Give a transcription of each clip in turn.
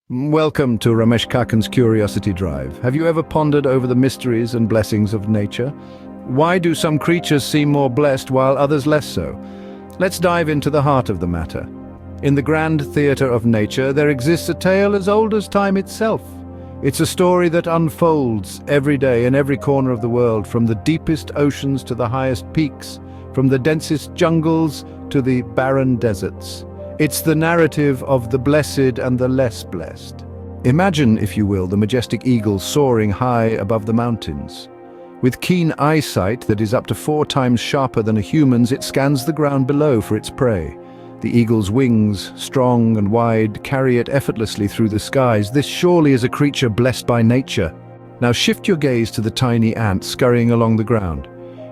Welcome to Ramesh Kakan's Curiosity Drive. Have you ever pondered over the mysteries and blessings of nature? Why do some creatures seem more blessed while others less so? Let's dive into the heart of the matter. In the grand theater of nature, there exists a tale as old as time itself. It's a story that unfolds every day in every corner of the world, from the deepest oceans to the highest peaks, from the densest jungles to the barren deserts. It's the narrative of the blessed and the less blessed. Imagine, if you will, the majestic eagle soaring high above the mountains. With keen eyesight that is up to 4 times sharper than a human's, it scans the ground below for its prey. The eagle's wings, strong and wide, carry it effortlessly through the skies. This surely is a creature blessed by nature. Now shift your gaze to the tiny ant scurrying along the ground.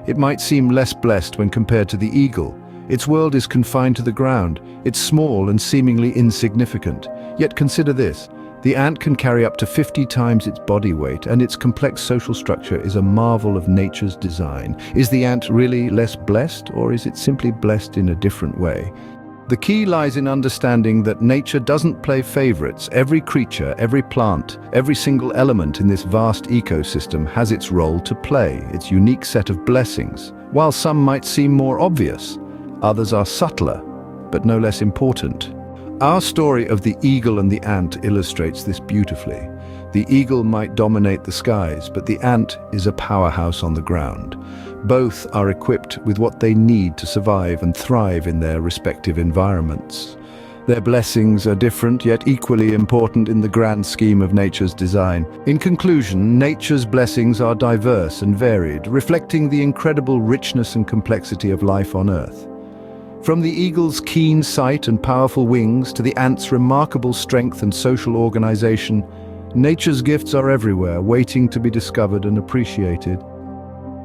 It might seem less blessed when compared to the eagle. Its world is confined to the ground. It's small and seemingly insignificant. Yet consider this. The ant can carry up to 50 times its body weight, and its complex social structure is a marvel of nature's design. Is the ant really less blessed, or is it simply blessed in a different way? The key lies in understanding that nature doesn't play favorites. Every creature, every plant, every single element in this vast ecosystem has its role to play, its unique set of blessings. While some might seem more obvious, others are subtler, but no less important. Our story of the eagle and the ant illustrates this beautifully. The eagle might dominate the skies, but the ant is a powerhouse on the ground. Both are equipped with what they need to survive and thrive in their respective environments. Their blessings are different, yet equally important in the grand scheme of nature's design. In conclusion, nature's blessings are diverse and varied, reflecting the incredible richness and complexity of life on Earth. From the eagle's keen sight and powerful wings to the ant's remarkable strength and social organization, nature's gifts are everywhere, waiting to be discovered and appreciated.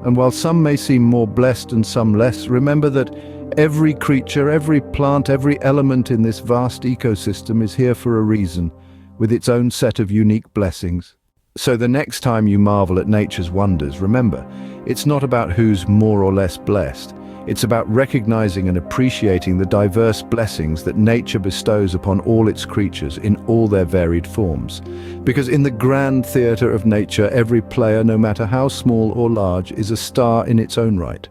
And while some may seem more blessed and some less, remember that every creature, every plant, every element in this vast ecosystem is here for a reason, with its own set of unique blessings. So the next time you marvel at nature's wonders, remember, it's not about who's more or less blessed. It's about recognizing and appreciating the diverse blessings that nature bestows upon all its creatures in all their varied forms. Because in the grand theater of nature, every player, no matter how small or large, is a star in its own right.